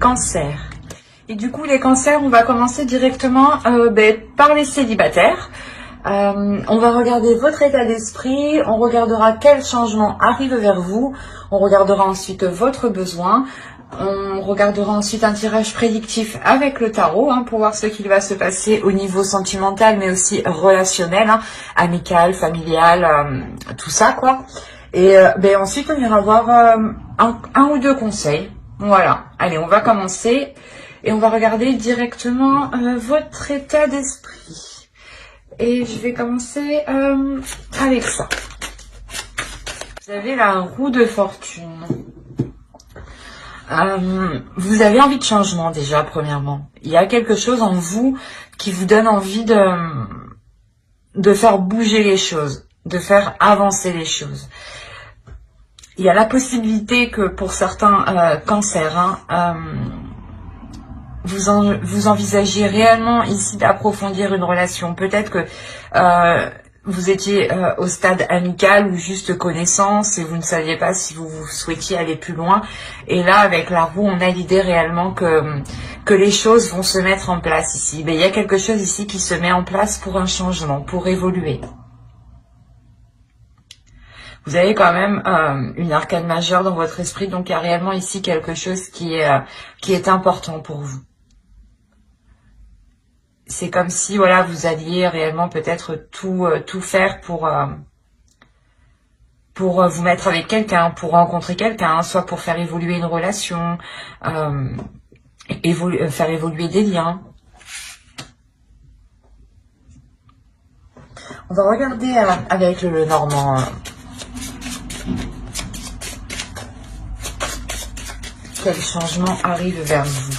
cancers. Et du coup, les cancers, on va commencer directement par les célibataires. On va regarder votre état d'esprit, on regardera quel changement arrive vers vous, on regardera ensuite votre besoin, on regardera ensuite un tirage prédictif avec le tarot pour voir ce qu'il va se passer au niveau sentimental, mais aussi relationnel, amical, familial, tout ça quoi. Et ensuite, on ira voir un ou deux conseils. Voilà, allez, on va commencer et on va regarder directement votre état d'esprit. Et je vais commencer avec ça. Vous avez la roue de fortune. Vous avez envie de changement déjà, premièrement. Il y a quelque chose en vous qui vous donne envie de faire bouger les choses, de faire avancer les choses. Il y a la possibilité que pour certains cancers, vous envisagez réellement ici d'approfondir une relation. Peut-être que vous étiez au stade amical ou juste connaissance et vous ne saviez pas si vous souhaitiez aller plus loin. Et là, avec la roue, on a l'idée réellement que les choses vont se mettre en place ici. Mais il y a quelque chose ici qui se met en place pour un changement, pour évoluer. Vous avez quand même une arcane majeure dans votre esprit, donc il y a réellement ici quelque chose qui est important pour vous. C'est comme si voilà, vous alliez réellement peut-être tout faire pour vous mettre avec quelqu'un, pour rencontrer quelqu'un, soit pour faire évoluer une relation, faire évoluer des liens. On va regarder avec le Normand. Quel changement arrive vers vous?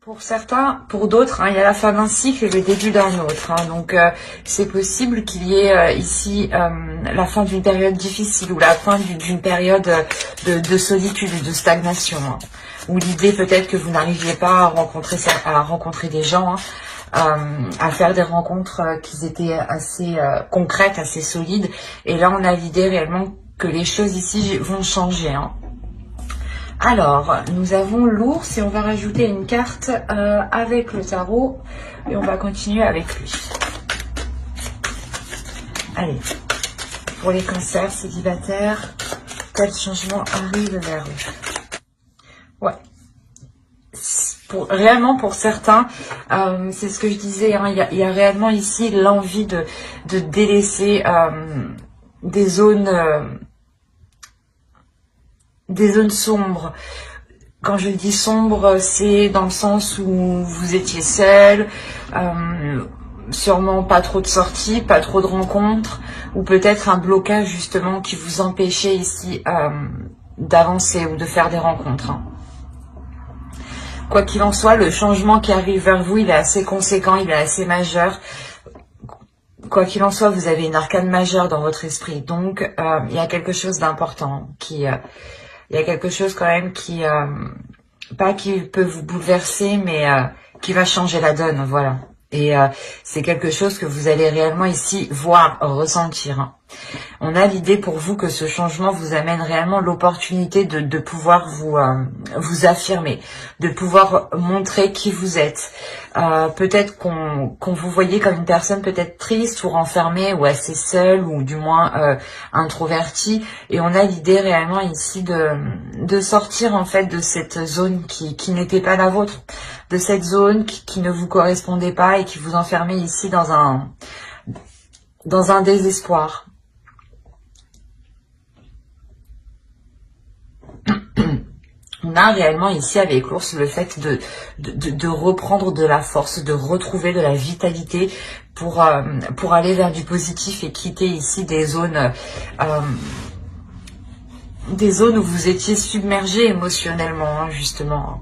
Pour certains, pour d'autres, il y a la fin d'un cycle et le début d'un autre. Donc, c'est possible qu'il y ait ici la fin d'une période difficile ou la fin d'une période de solitude ou de stagnation. Ou l'idée peut-être que vous n'arriviez pas à rencontrer des gens, à faire des rencontres qui étaient assez concrètes, assez solides. Et là, on a l'idée réellement que les choses ici vont changer. Alors, nous avons l'ours et on va rajouter une carte avec le tarot et on va continuer avec lui. Allez, pour les cancers célibataires, quel changement arrive vers eux? Ouais. Réellement pour certains, c'est ce que je disais, il y a réellement ici l'envie de délaisser des zones sombres. Quand je dis sombre, c'est dans le sens où vous étiez seul, sûrement pas trop de sorties, pas trop de rencontres, ou peut-être un blocage justement qui vous empêchait ici d'avancer ou de faire des rencontres. Quoi qu'il en soit, le changement qui arrive vers vous, il est assez conséquent, il est assez majeur. Quoi qu'il en soit, vous avez une arcane majeure dans votre esprit, donc il y a quelque chose d'important il y a quelque chose quand même pas qui peut vous bouleverser, mais qui va changer la donne, voilà. Et c'est quelque chose que vous allez réellement ici voir, ressentir. On a l'idée pour vous que ce changement vous amène réellement l'opportunité de pouvoir vous affirmer, de pouvoir montrer qui vous êtes. Peut-être qu'on vous voyait comme une personne peut-être triste ou renfermée ou assez seule ou du moins introvertie. Et on a l'idée réellement ici de sortir en fait de cette zone qui n'était pas la vôtre, de cette zone qui ne vous correspondait pas et qui vous enfermait ici dans un désespoir. On a réellement ici avec l'ours le fait de reprendre de la force, de retrouver de la vitalité pour aller vers du positif et quitter ici des zones où vous étiez submergé émotionnellement, justement.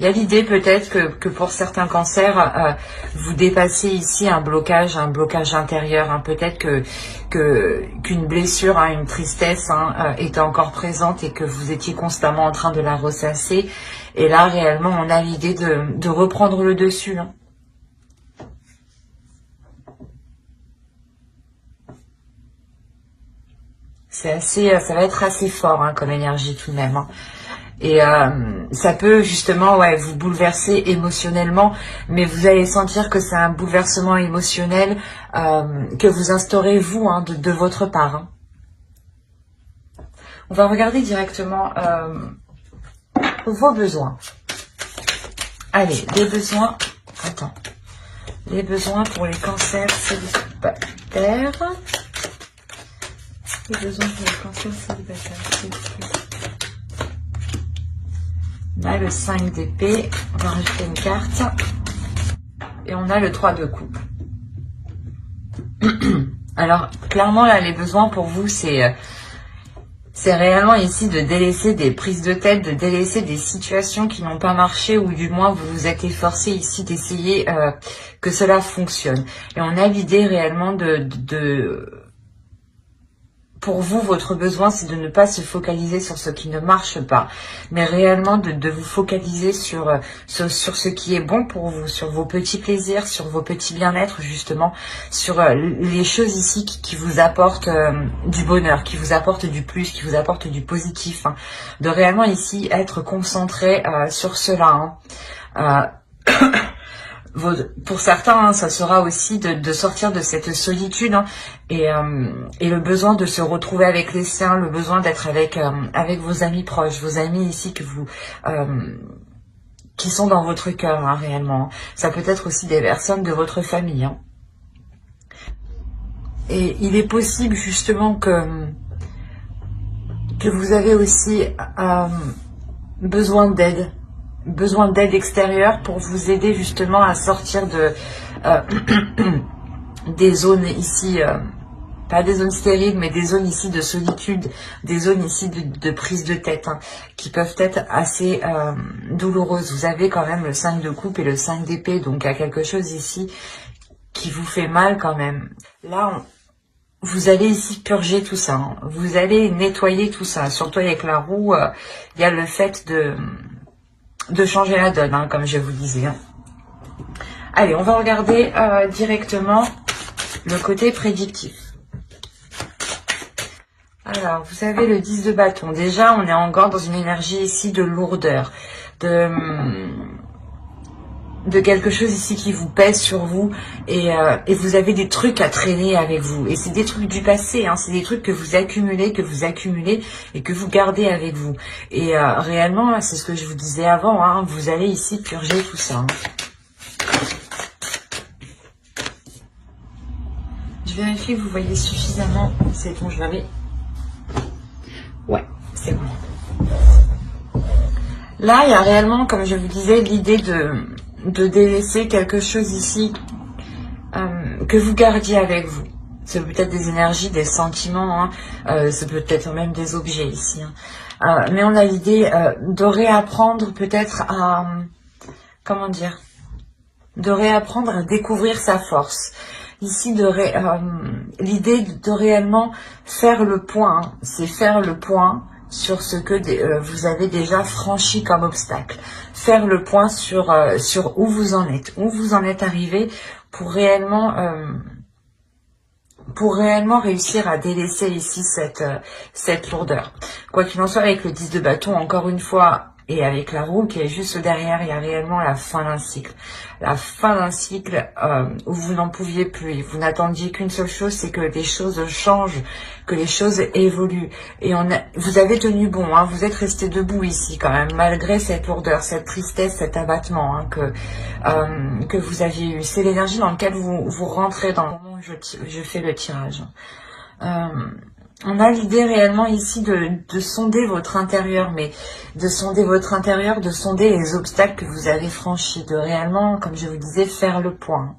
Il y a l'idée peut-être que pour certains cancers, vous dépassez ici un blocage intérieur. Peut-être qu'une blessure, une tristesse était encore présente et que vous étiez constamment en train de la ressasser. Et là, réellement, on a l'idée de reprendre le dessus. Ça va être assez fort comme énergie tout de même. Et ça peut justement vous bouleverser émotionnellement, mais vous allez sentir que c'est un bouleversement émotionnel que vous instaurez vous de votre part. Hein. On va regarder directement vos besoins. Allez, les besoins. Attends. Les besoins pour les cancers célibataires. Les besoins pour les cancers célibataires. On a le 5 d'épée. On va rajouter une carte. Et on a le 3 de coupe. Alors, clairement, là, les besoins pour vous, c'est réellement ici de délaisser des prises de tête, de délaisser des situations qui n'ont pas marché, ou du moins vous vous êtes efforcé ici d'essayer que cela fonctionne. Et on a l'idée réellement pour vous, votre besoin, c'est de ne pas se focaliser sur ce qui ne marche pas, mais réellement de vous focaliser sur ce qui est bon pour vous, sur vos petits plaisirs, sur vos petits bien-être, justement, sur les choses ici qui vous apportent du bonheur, qui vous apportent du plus, qui vous apportent du positif. Hein. De réellement ici être concentré sur cela. Hein. Pour certains, ça sera aussi de sortir de cette solitude et le besoin de se retrouver avec les siens, le besoin d'être avec vos amis proches, vos amis ici qui sont dans votre cœur réellement. Ça peut être aussi des personnes de votre famille. Hein. Et il est possible justement que vous avez aussi besoin d'aide. Besoin d'aide extérieure pour vous aider justement à sortir des zones ici, pas des zones stériles, mais des zones ici de solitude, des zones ici de prise de tête, hein, qui peuvent être assez douloureuses. Vous avez quand même le 5 de coupe et le 5 d'épée, donc il y a quelque chose ici qui vous fait mal quand même. Là, vous allez ici purger tout ça, hein. Vous allez nettoyer tout ça, surtout avec la roue, il y a le fait de changer la donne, hein, comme je vous disais. Hein. Allez, on va regarder directement le côté prédictif. Alors, vous avez le 10 de bâton. Déjà, on est encore dans une énergie ici de lourdeur, de quelque chose ici qui vous pèse sur vous et vous avez des trucs à traîner avec vous. Et c'est des trucs du passé, hein, c'est des trucs que vous accumulez et que vous gardez avec vous. Et réellement, c'est ce que je vous disais avant, hein, vous allez ici purger tout ça. Hein. Je vérifie que vous voyez suffisamment. C'est bon, je l'avais. Ouais, c'est bon. Là, il y a réellement, comme je vous disais, l'idée de délaisser quelque chose ici que vous gardiez avec vous. Ça peut être des énergies, des sentiments, hein, ça peut être même des objets ici. Hein. Mais on a l'idée de réapprendre peut-être à, comment dire, de réapprendre à découvrir sa force. Ici, l'idée de réellement faire le point, hein, c'est faire le point sur ce que vous avez déjà franchi comme obstacle. Faire le point sur où vous en êtes arrivé pour réellement réussir à délaisser ici cette lourdeur. Quoi qu'il en soit, avec le 10 de bâton, encore une fois, et avec la roue qui est juste derrière, il y a réellement la fin d'un cycle. La fin d'un cycle où vous n'en pouviez plus. Vous n'attendiez qu'une seule chose, c'est que les choses changent, que les choses évoluent. Et vous avez tenu bon, hein, vous êtes resté debout ici quand même, malgré cette lourdeur, cette tristesse, cet abattement hein, que vous aviez eu. C'est l'énergie dans laquelle vous rentrez dans le moment où je fais le tirage. On a l'idée réellement ici de sonder votre intérieur, mais de sonder votre intérieur, de sonder les obstacles que vous avez franchis, de réellement, comme je vous disais, faire le point.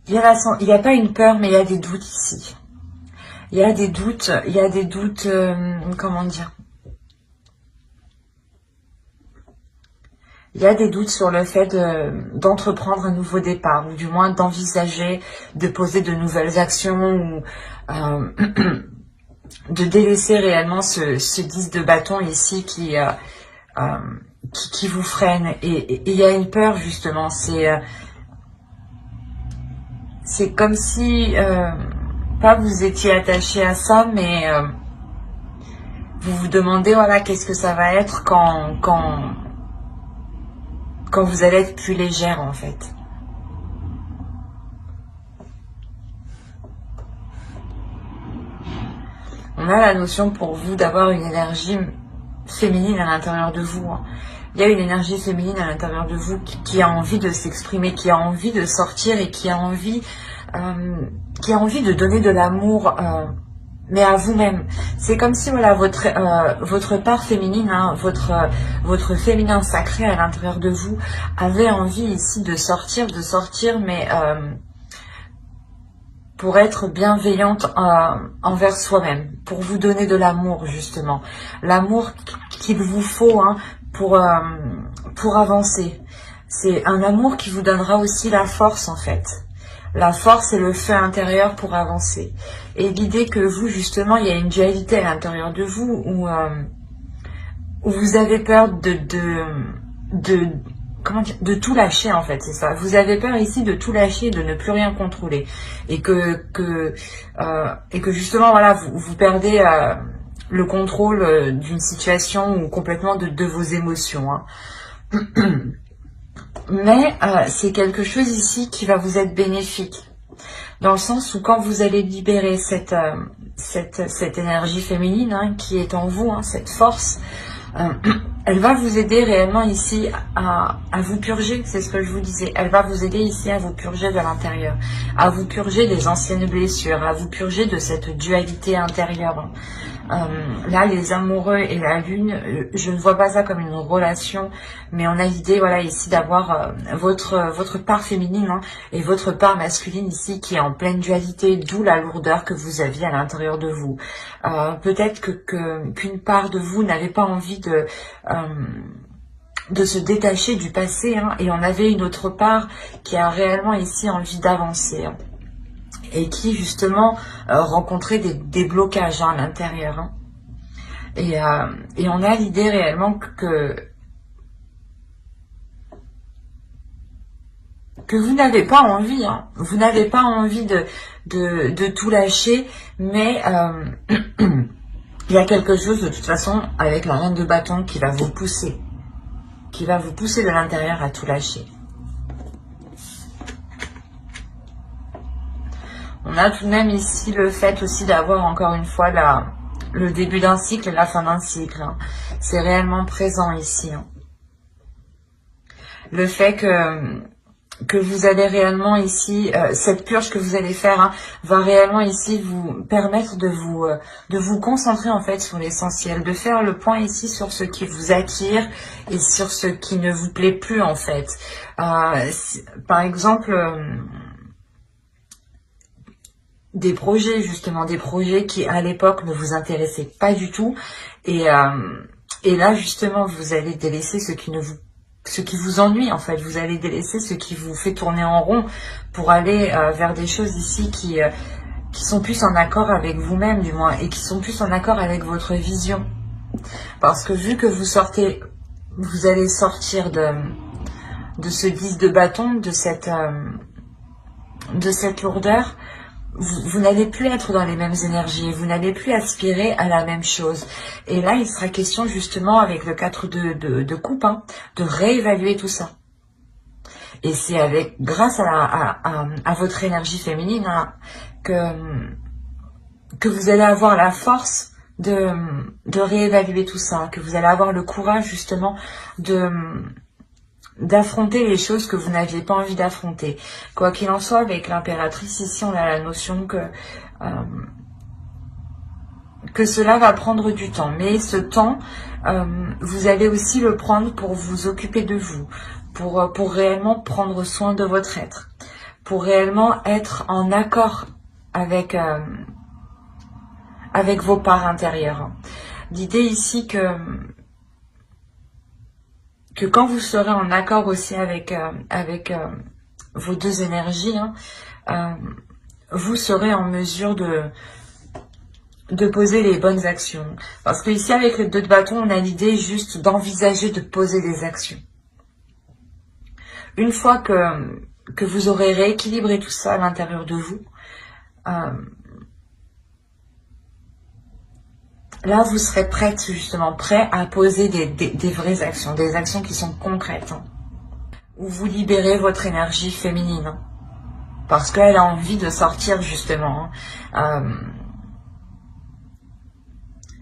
Il n'y a pas une peur, mais il y a des doutes ici. Il y a des doutes, comment dire ? Il y a des doutes sur le fait d'entreprendre un nouveau départ, ou du moins d'envisager de poser de nouvelles actions, ou de délaisser réellement ce 10 de bâton ici qui vous freine. Et il y a une peur justement, c'est comme si pas vous étiez attaché à ça, mais vous vous demandez, voilà, qu'est-ce que ça va être quand vous allez être plus légère, en fait. On a la notion pour vous d'avoir une énergie féminine à l'intérieur de vous. Il y a une énergie féminine à l'intérieur de vous qui a envie de s'exprimer, qui a envie de sortir et qui a envie de donner de l'amour, mais à vous-même. C'est comme si, voilà, votre part féminine, hein, votre féminin sacré à l'intérieur de vous avait envie ici de sortir, mais pour être bienveillante envers soi-même, pour vous donner de l'amour, justement. L'amour qu'il vous faut, hein, pour avancer. C'est un amour qui vous donnera aussi la force, en fait. La force et le feu intérieur pour avancer. Et l'idée que vous, justement, il y a une dualité à l'intérieur de vous où vous avez peur de tout lâcher, en fait, c'est ça. Vous avez peur ici de tout lâcher, de ne plus rien contrôler. Et que justement, voilà, vous perdez le contrôle d'une situation ou complètement de vos émotions. Hein. Mais c'est quelque chose ici qui va vous être bénéfique. Dans le sens où quand vous allez libérer cette énergie féminine, hein, qui est en vous, hein, cette force, elle va vous aider réellement ici à vous purger, c'est ce que je vous disais. Elle va vous aider ici à vous purger de l'intérieur, à vous purger des anciennes blessures, à vous purger de cette dualité intérieure. Là, les amoureux et la lune, je ne vois pas ça comme une relation, mais on a l'idée, voilà, ici d'avoir votre part féminine, hein, et votre part masculine ici qui est en pleine dualité, d'où la lourdeur que vous aviez à l'intérieur de vous. Peut-être qu'une part de vous n'avait pas envie de se détacher du passé, hein, et on avait une autre part qui a réellement ici envie d'avancer, hein, et qui justement rencontrait des blocages, hein, à l'intérieur. Hein. Et on a l'idée réellement que vous n'avez pas envie, hein, vous n'avez pas envie de tout lâcher, mais il y a quelque chose de toute façon avec la reine de bâton qui va vous pousser de l'intérieur à tout lâcher. On a tout de même ici le fait aussi d'avoir encore une fois le début d'un cycle et la fin d'un cycle. Hein. C'est réellement présent ici. Hein. Le fait que vous allez réellement ici, cette purge que vous allez faire, hein, va réellement ici vous permettre de vous concentrer en fait sur l'essentiel, de faire le point ici sur ce qui vous attire et sur ce qui ne vous plaît plus en fait. Par exemple, des projets justement, des projets qui à l'époque ne vous intéressaient pas du tout, et là justement vous allez délaisser ce qui vous ennuie en fait, vous allez délaisser ce qui vous fait tourner en rond pour aller vers des choses ici qui sont plus en accord avec vous-même du moins, et qui sont plus en accord avec votre vision. Parce que vu que vous allez sortir de ce 10 de bâton, de cette lourdeur, vous n'allez plus être dans les mêmes énergies, vous n'allez plus aspirer à la même chose. Et là, il sera question justement avec le 4 de coupe, hein, de réévaluer tout ça. Et c'est grâce à votre énergie féminine, hein, que vous allez avoir la force de réévaluer tout ça, que vous allez avoir le courage justement d'affronter les choses que vous n'aviez pas envie d'affronter. Quoi qu'il en soit, avec l'impératrice, ici, on a la notion que cela va prendre du temps. Mais ce temps, vous allez aussi le prendre pour vous occuper de vous, pour réellement prendre soin de votre être, pour réellement être en accord avec vos parts intérieures. L'idée ici que quand vous serez en accord aussi avec vos deux énergies, hein, vous serez en mesure de poser les bonnes actions. Parce que ici, avec le 2 de bâton, on a l'idée juste d'envisager de poser des actions. Une fois que vous aurez rééquilibré tout ça à l'intérieur de vous, là, vous serez prête, justement, prêt à poser des vraies actions, des actions qui sont concrètes, hein, où vous libérez votre énergie féminine, hein, parce qu'elle a envie de sortir, justement. Hein.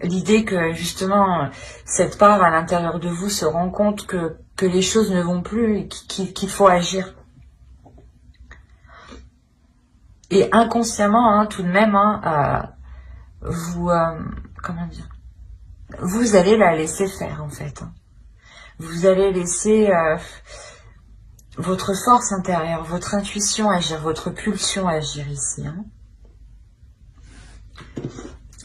L'idée que, justement, cette part à l'intérieur de vous se rend compte que les choses ne vont plus et qu'il faut agir. Et inconsciemment, hein, tout de même, hein, vous... comment dire, vous allez la laisser faire, en fait. Hein. Vous allez laisser votre force intérieure, votre intuition agir, votre pulsion agir ici. Hein.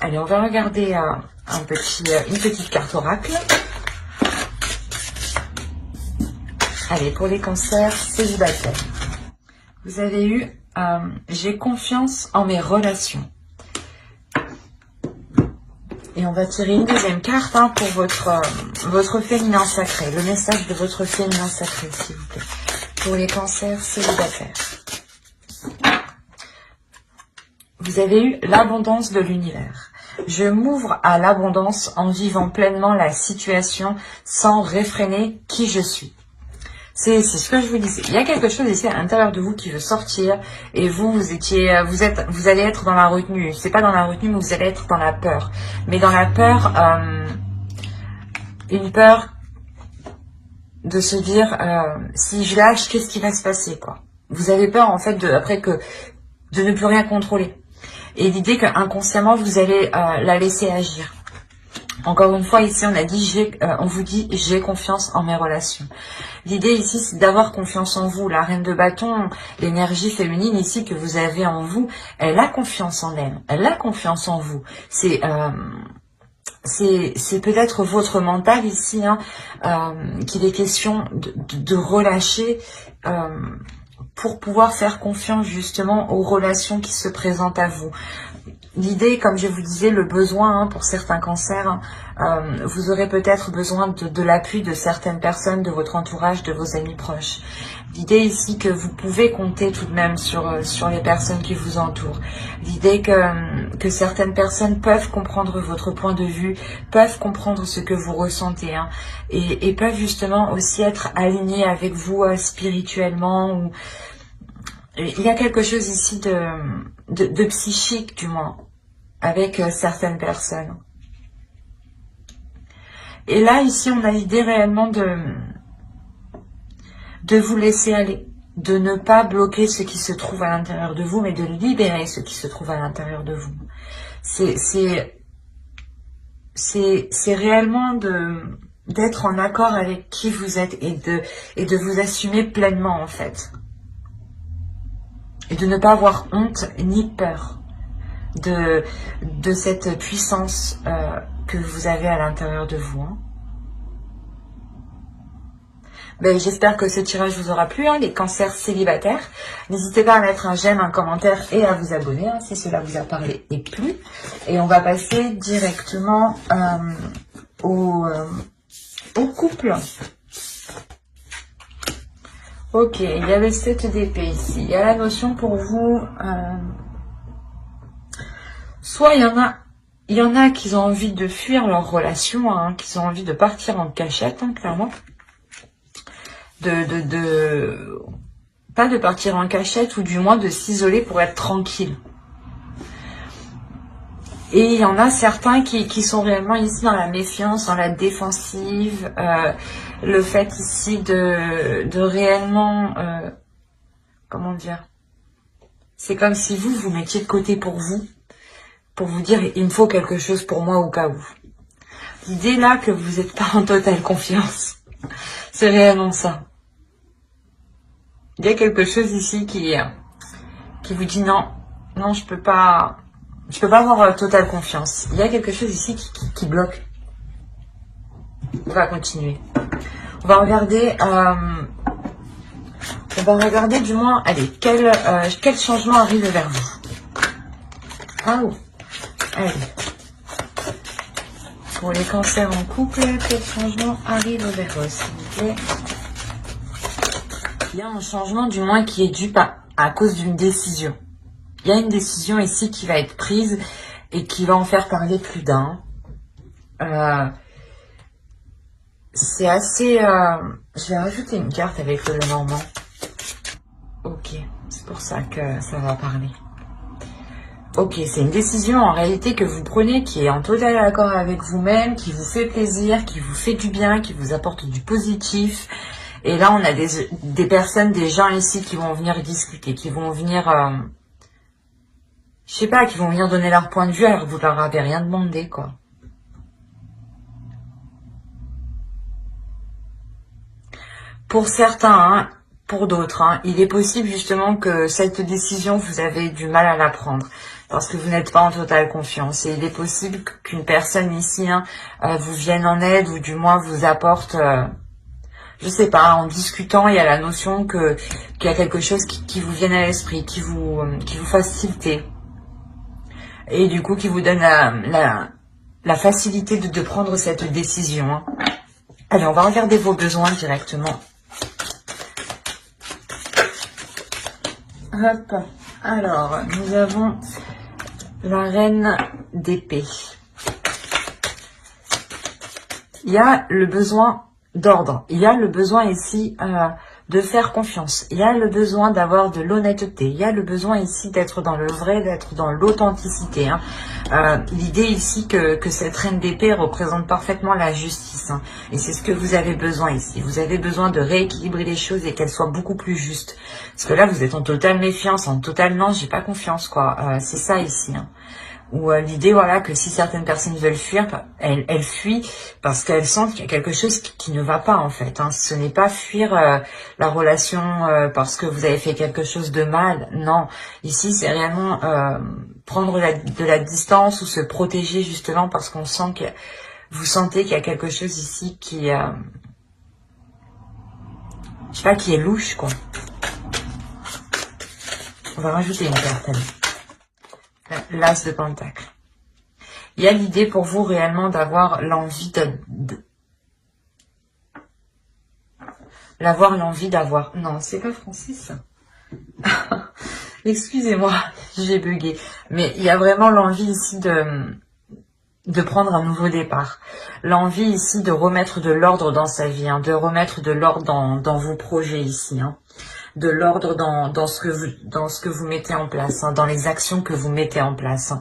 Allez, on va regarder une petite carte oracle. Allez, pour les cancers célibataires. Vous avez eu j'ai confiance en mes relations. Et on va tirer une deuxième carte, hein, pour votre féminin sacré. Le message de votre féminin sacré, s'il vous plaît. Pour les cancers célibataires. Vous avez eu l'abondance de l'univers. Je m'ouvre à l'abondance en vivant pleinement la situation sans réfréner qui je suis. C'est ce que je vous disais. Il y a quelque chose ici à l'intérieur de vous qui veut sortir et vous allez être dans la retenue. C'est pas dans la retenue, mais vous allez être dans la peur. Mais dans la peur, une peur de se dire si je lâche, qu'est-ce qui va se passer, quoi. Vous avez peur en fait de ne plus rien contrôler. Et l'idée que inconsciemment vous allez la laisser agir. Encore une fois, ici, on vous dit j'ai confiance en mes relations. L'idée ici, c'est d'avoir confiance en vous. La reine de bâton, l'énergie féminine ici que vous avez en vous, elle a confiance en elle. Elle a confiance en vous. C'est peut-être votre mental ici, hein, qu'il est question de relâcher pour pouvoir faire confiance justement aux relations qui se présentent à vous. L'idée, comme je vous disais, le besoin, hein, pour certains cancers, vous aurez peut-être besoin de l'appui de certaines personnes, de votre entourage, de vos amis proches. L'idée ici que vous pouvez compter tout de même sur les personnes qui vous entourent. L'idée que certaines personnes peuvent comprendre votre point de vue, peuvent comprendre ce que vous ressentez, hein, et peuvent justement aussi être alignées avec vous spirituellement. Ou... Il y a quelque chose ici de psychique, du moins, avec certaines personnes. Et là, ici, on a l'idée réellement de vous laisser aller, de ne pas bloquer ce qui se trouve à l'intérieur de vous, mais de libérer ce qui se trouve à l'intérieur de vous. C'est réellement d'être en accord avec qui vous êtes et de vous assumer pleinement, en fait. Et de ne pas avoir honte ni peur de cette puissance que vous avez à l'intérieur de vous. Hein. Ben, j'espère que ce tirage vous aura plu, hein, les cancers célibataires. N'hésitez pas à mettre un j'aime, un commentaire et à vous abonner, hein, si cela vous a parlé et plu. Et on va passer directement au couple. Ok, il y a le 7 d'épée ici. Il y a la notion pour vous... soit il y en a qui ont envie de fuir leur relation, hein, qui ont envie de partir en cachette, hein, clairement. Pas de partir en cachette, ou du moins de s'isoler pour être tranquille. Et il y en a certains qui sont réellement ici dans la méfiance, dans la défensive, le fait ici de réellement, comment dire, c'est comme si vous mettiez de côté pour vous dire il me faut quelque chose pour moi au cas où. L'idée là que vous n'êtes pas en totale confiance, c'est réellement ça. Il y a quelque chose ici qui vous dit non, je peux pas avoir totale confiance. Il y a quelque chose ici qui bloque. On va continuer. On va regarder du moins, allez, quel changement arrive vers vous. Ah oui. Allez. Pour les cancers en couple, quel changement arrive vers eux, s'il vous plaît. Il y a un changement du moins qui est dû à cause d'une décision. Il y a une décision ici qui va être prise et qui va en faire parler plus d'un. C'est assez... Je vais rajouter une carte avec le Normand. Ok, c'est pour ça que ça va parler. Ok, c'est une décision en réalité que vous prenez qui est en total accord avec vous-même, qui vous fait plaisir, qui vous fait du bien, qui vous apporte du positif. Et là, on a des personnes, des gens ici qui vont venir discuter, qui vont venir... je sais pas, qui vont venir donner leur point de vue alors que vous leur avez rien demandé, quoi. Pour certains, hein, pour d'autres, hein, il est possible justement que cette décision, vous avez du mal à la prendre parce que vous n'êtes pas en totale confiance. Et il est possible qu'une personne ici vous vienne en aide ou du moins vous apporte, je sais pas, en discutant, il y a la notion qu'il y a quelque chose qui vous vienne à l'esprit, qui vous fasse tilter. Et du coup, qui vous donne la facilité de prendre cette décision. Hein. Allez, on va regarder vos besoins directement. Hop. Alors, nous avons la reine d'épée. Il y a le besoin d'ordre. Il y a le besoin ici de faire confiance. Il y a le besoin d'avoir de l'honnêteté. Il y a le besoin ici d'être dans le vrai, d'être dans l'authenticité. Hein. L'idée ici que cette reine d'épée représente parfaitement la justice. Hein. Et c'est ce que vous avez besoin ici. Vous avez besoin de rééquilibrer les choses et qu'elles soient beaucoup plus justes. Parce que là, vous êtes en totale méfiance, en total non, j'ai pas confiance, quoi. C'est ça ici. Hein. Ou l'idée, voilà, que si certaines personnes veulent fuir, elles fuient parce qu'elles sentent qu'il y a quelque chose qui ne va pas, en fait. Hein. Ce n'est pas fuir la relation parce que vous avez fait quelque chose de mal. Non, ici, c'est réellement prendre de la distance ou se protéger, justement, parce qu'on sent que vous sentez qu'il y a quelque chose ici qui... je sais pas, qui est louche, quoi. On va rajouter une carte, allez. L'As de Pentacle. Il y a l'idée pour vous réellement d'avoir l'envie d'avoir... Non, c'est pas Francis. Excusez-moi, j'ai bugué. Mais il y a vraiment l'envie ici de prendre un nouveau départ. L'envie ici de remettre de l'ordre dans sa vie, hein, de remettre de l'ordre dans vos projets ici. Hein. De l'ordre dans ce que vous mettez en place, hein, dans les actions que vous mettez en place.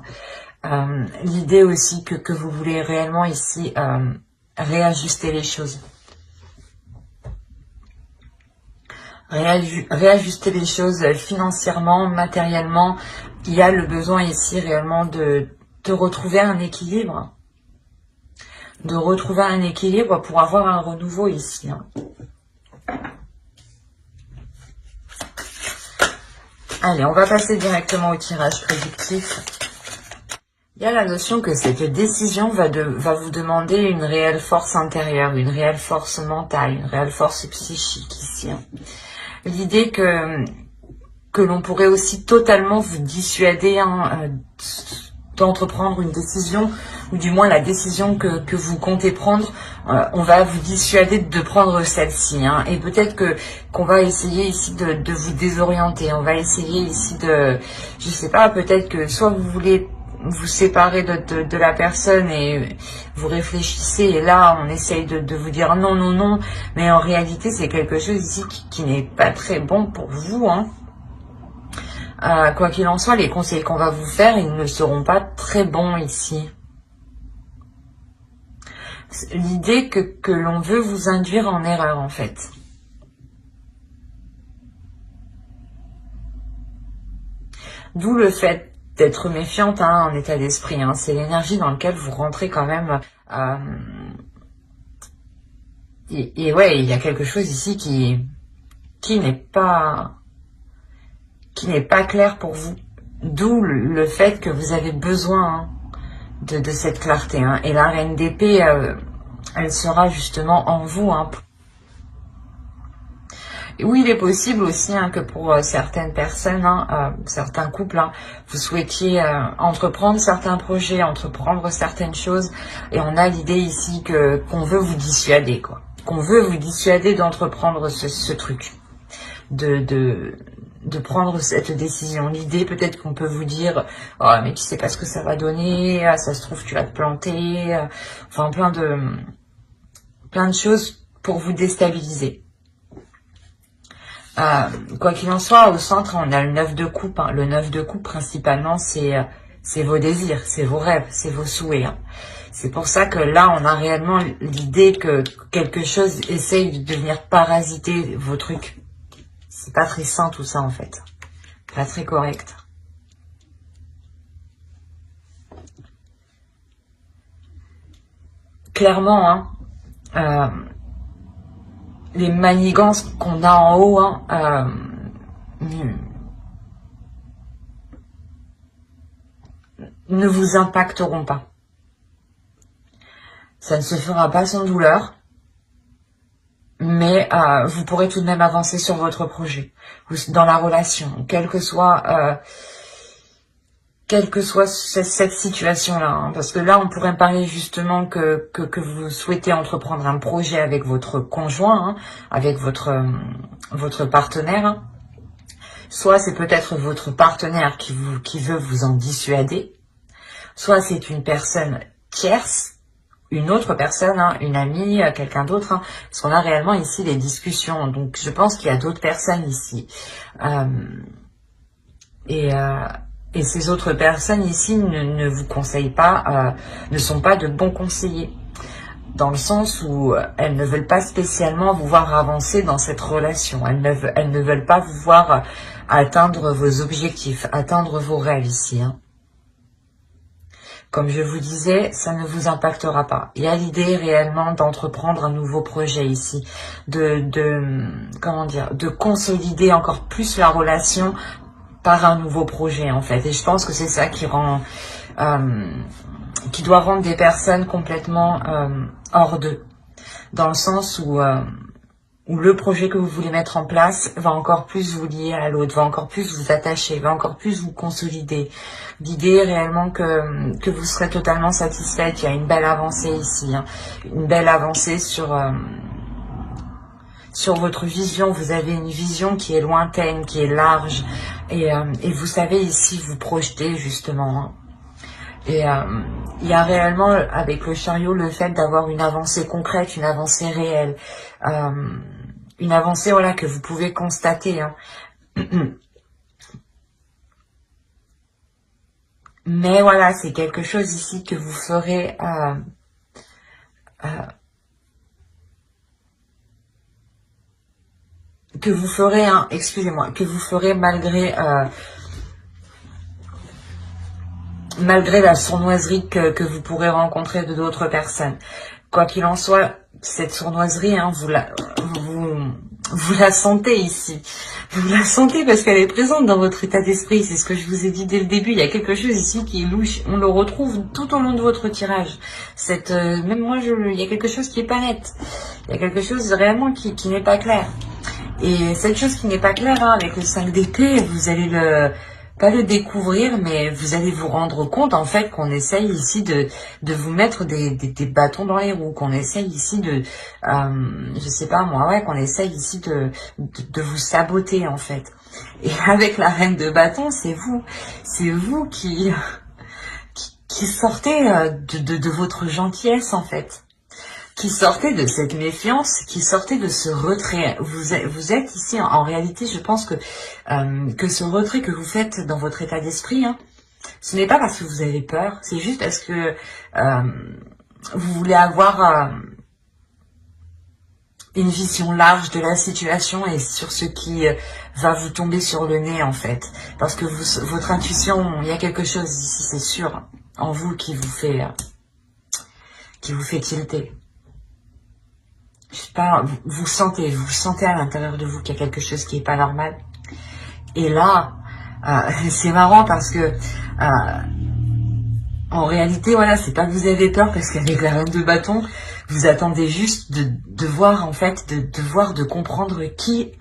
Hein. L'idée aussi que vous voulez réellement ici réajuster les choses. Réajuster les choses financièrement, matériellement. Il y a le besoin ici réellement de retrouver un équilibre. De retrouver un équilibre pour avoir un renouveau ici. Hein. Allez, on va passer directement au tirage prédictif. Il y a la notion que cette décision va vous demander une réelle force intérieure, une réelle force mentale, une réelle force psychique ici. Hein. L'idée que l'on pourrait aussi totalement vous dissuader d'entreprendre une décision, ou du moins la décision que vous comptez prendre, on va vous dissuader de prendre celle-ci. Hein, et peut-être qu'on va essayer ici de vous désorienter. On va essayer ici je sais pas, peut-être que soit vous voulez vous séparer de la personne et vous réfléchissez et là on essaye de vous dire non, non, non. Mais en réalité c'est quelque chose ici qui n'est pas très bon pour vous. Hein. Quoi qu'il en soit, les conseils qu'on va vous faire, ils ne seront pas très bons ici. L'idée que l'on veut vous induire en erreur, en fait. D'où le fait d'être méfiante, hein, en état d'esprit. Hein. C'est l'énergie dans laquelle vous rentrez quand même. Et ouais, il y a quelque chose ici qui n'est pas clair pour vous. D'où le fait que vous avez besoin, hein, de cette clarté. Hein. Et la reine d'épée, elle sera justement en vous. Hein. Et oui, il est possible aussi hein, que pour certaines personnes, hein, certains couples, hein, vous souhaitiez entreprendre certains projets, entreprendre certaines choses. Et on a l'idée ici qu'on veut vous dissuader, quoi. Qu'on veut vous dissuader d'entreprendre ce truc. prendre cette décision. L'idée, peut-être qu'on peut vous dire, oh, mais tu sais pas ce que ça va donner, ça se trouve tu vas te planter, enfin plein de choses pour vous déstabiliser. Quoi qu'il en soit, au centre, on a le 9 de coupe. Hein. Le 9 de coupe, principalement, c'est vos désirs, c'est vos rêves, c'est vos souhaits. Hein. C'est pour ça que là, on a réellement l'idée que quelque chose essaye de venir parasiter vos trucs. C'est pas très sain tout ça, en fait. Pas très correct. Clairement, hein, les manigances qu'on a en haut, hein, ne vous impacteront pas. Ça ne se fera pas sans douleur, mais vous pourrez tout de même avancer sur votre projet, dans la relation, quelle que soit cette situation-là. Hein, parce que là, on pourrait parler justement que vous souhaitez entreprendre un projet avec votre conjoint, hein, avec votre partenaire. Hein. Soit c'est peut-être votre partenaire qui veut vous en dissuader, soit c'est une personne tierce, une autre personne, hein, une amie, quelqu'un d'autre, hein, parce qu'on a réellement ici des discussions. Donc je pense qu'il y a d'autres personnes ici. Et ces autres personnes ici ne vous conseillent pas, ne sont pas de bons conseillers. Dans le sens où elles ne veulent pas spécialement vous voir avancer dans cette relation. Elles ne veulent pas vous voir atteindre vos objectifs, atteindre vos rêves ici. Hein. Comme je vous disais, ça ne vous impactera pas. Il y a l'idée réellement d'entreprendre un nouveau projet ici, comment dire, de consolider encore plus la relation par un nouveau projet en fait. Et je pense que c'est ça qui rend, qui doit rendre des personnes complètement hors d'eux, dans le sens où le projet que vous voulez mettre en place va encore plus vous lier à l'autre, va encore plus vous attacher, va encore plus vous consolider. L'idée est réellement que vous serez totalement satisfaite. Il y a une belle avancée ici, hein. Une belle avancée sur votre vision. Vous avez une vision qui est lointaine, qui est large, et vous savez ici vous projeter justement. Hein. Et il y a réellement avec le chariot le fait d'avoir une avancée concrète, une avancée réelle. Une avancée voilà, que vous pouvez constater. Hein. Mais voilà, c'est quelque chose ici que vous ferez... hein, excusez-moi, que vous ferez malgré la sournoiserie que vous pourrez rencontrer de d'autres personnes. Quoi qu'il en soit, cette sournoiserie, hein, vous la sentez ici. Vous la sentez parce qu'elle est présente dans votre état d'esprit. C'est ce que je vous ai dit dès le début. Il y a quelque chose ici qui est louche. On le retrouve tout au long de votre tirage. Même moi, il y a quelque chose qui est pas net. Il y a quelque chose réellement qui n'est pas clair. Et cette chose qui n'est pas claire, hein, avec le 5 d'épée, vous allez pas le découvrir, mais vous allez vous rendre compte en fait qu'on essaye ici de vous mettre des bâtons dans les roues, qu'on essaye ici je sais pas moi, ouais, qu'on essaye ici de vous saboter en fait. Et avec la reine de bâton, c'est vous qui sortez de votre gentillesse en fait. Qui sortait de cette méfiance, qui sortait de ce retrait. Vous êtes ici, en réalité, je pense que ce retrait que vous faites dans votre état d'esprit, hein, ce n'est pas parce que vous avez peur, c'est juste parce que vous voulez avoir une vision large de la situation et sur ce qui va vous tomber sur le nez, en fait. Parce que votre intuition, il y a quelque chose ici, c'est sûr, en vous qui vous fait tilter. Je sais pas, vous sentez à l'intérieur de vous qu'il y a quelque chose qui est pas normal. Et là, c'est marrant parce que en réalité, voilà, c'est pas que vous avez peur parce qu'avec la reine de bâton, vous attendez juste de voir en fait, de comprendre qui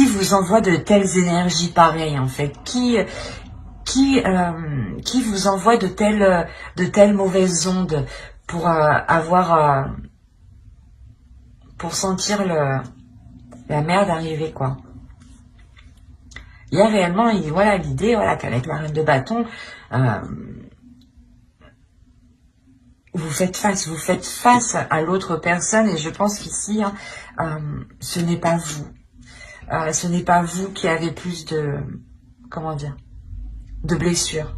vous envoie de telles énergies pareilles en fait, qui vous envoie de telles mauvaises ondes pour pour sentir la merde arriver, quoi. Il y a réellement, voilà, l'idée, voilà, qu'avec la reine de bâton, vous faites face à l'autre personne, et je pense qu'ici, ce n'est pas vous. Ce n'est pas vous qui avez plus de, comment dire, de blessures.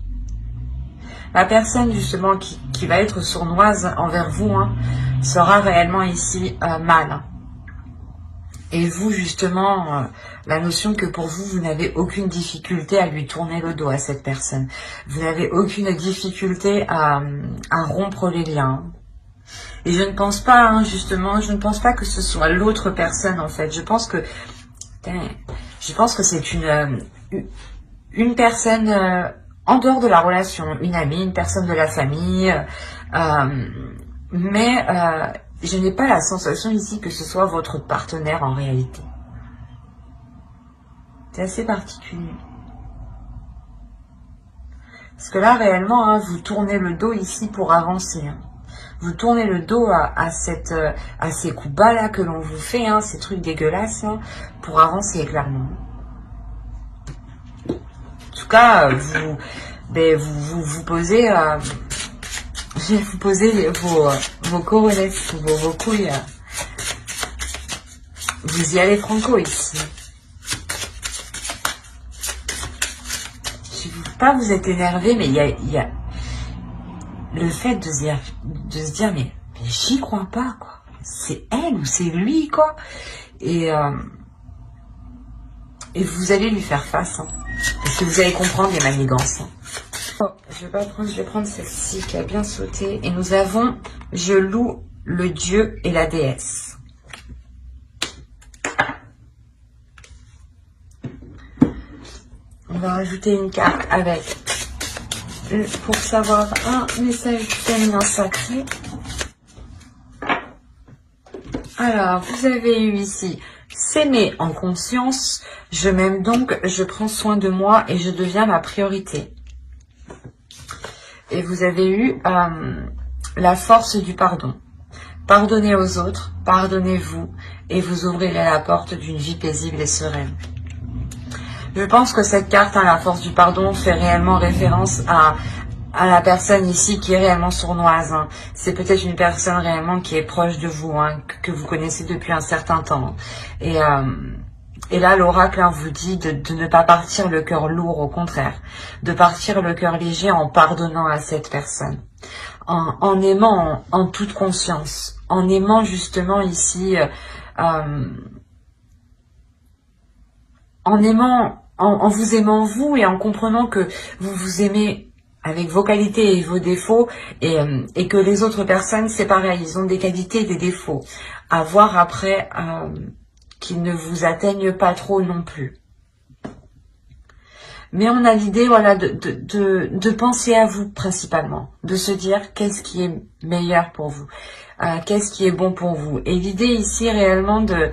La personne, justement, qui va être sournoise envers vous, sera réellement ici mal. Et vous, justement, la notion que pour vous, vous n'avez aucune difficulté à lui tourner le dos à cette personne. Vous n'avez aucune difficulté à rompre les liens. Et je ne pense pas, justement, je ne pense pas que ce soit l'autre personne, en fait. Je pense que c'est une personne en dehors de la relation, une amie, une personne de la famille, mais je n'ai pas la sensation ici que ce soit votre partenaire en réalité. C'est assez particulier. Parce que là, réellement, vous tournez le dos ici pour avancer. Vous tournez le dos à ces coups bas là que l'on vous fait, ces trucs dégueulasses, pour avancer clairement. En tout cas, vous posez, je vais vous poser vos coronets, vos couilles. Vous y allez franco ici. Je ne veux pas vous être énervé, mais il y a le fait de se dire mais j'y crois pas, quoi. C'est elle ou c'est lui, quoi. Et vous allez lui faire face, parce que vous allez comprendre les manigances. Je vais prendre celle-ci qui a bien sauté. Et nous avons je loue le dieu et la déesse. On va rajouter une carte avec, pour savoir, un message féminin sacré. Alors, vous avez eu ici s'aimer en conscience. Je m'aime donc, je prends soin de moi et je deviens ma priorité. Et vous avez eu la force du pardon. Pardonnez aux autres, pardonnez-vous, et vous ouvrirez la porte d'une vie paisible et sereine. Je pense que cette carte, la force du pardon, fait réellement référence à la personne ici qui est réellement sournoise. C'est peut-être une personne réellement qui est proche de vous, que vous connaissez depuis un certain temps. Et là, l'oracle vous dit de ne pas partir le cœur lourd, au contraire. De partir le cœur léger en pardonnant à cette personne. En aimant en toute conscience. En aimant justement ici... en vous aimant vous et en comprenant que vous vous aimez avec vos qualités et vos défauts et que les autres personnes, c'est pareil, ils ont des qualités et des défauts. À voir après... qu'ils ne vous atteignent pas trop non plus. Mais on a l'idée, voilà, de penser à vous principalement, de se dire qu'est-ce qui est meilleur pour vous, qu'est-ce qui est bon pour vous. Et l'idée ici réellement de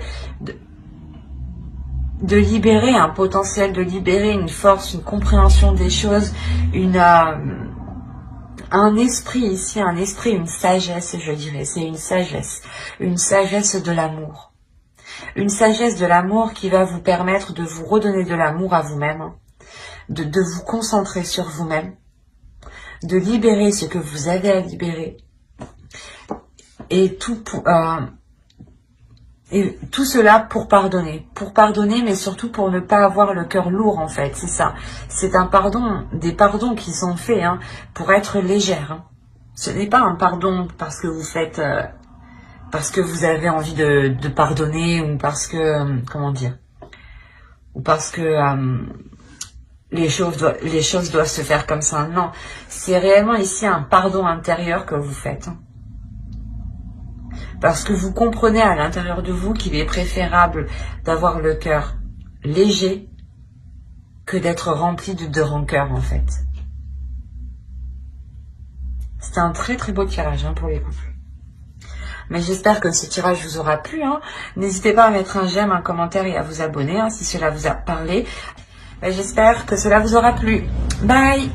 libérer un potentiel, de libérer une force, une compréhension des choses, un esprit ici, une sagesse, je dirais, c'est une sagesse de l'amour. Une sagesse de l'amour qui va vous permettre de vous redonner de l'amour à vous-même, de vous concentrer sur vous-même, de libérer ce que vous avez à libérer, et tout cela pour pardonner, mais surtout pour ne pas avoir le cœur lourd en fait, c'est ça. C'est un pardon, des pardons qui sont faits pour être légère. Ce n'est pas un pardon parce que vous faites... parce que vous avez envie de pardonner ou parce que, comment dire, ou parce que les choses doivent se faire comme ça. Non, c'est réellement ici un pardon intérieur que vous faites. Parce que vous comprenez à l'intérieur de vous qu'il est préférable d'avoir le cœur léger que d'être rempli de rancœur en fait. C'est un très très beau tirage pour les couples. Mais j'espère que ce tirage vous aura plu. N'hésitez pas à mettre un j'aime, un commentaire et à vous abonner si cela vous a parlé. J'espère que cela vous aura plu. Bye!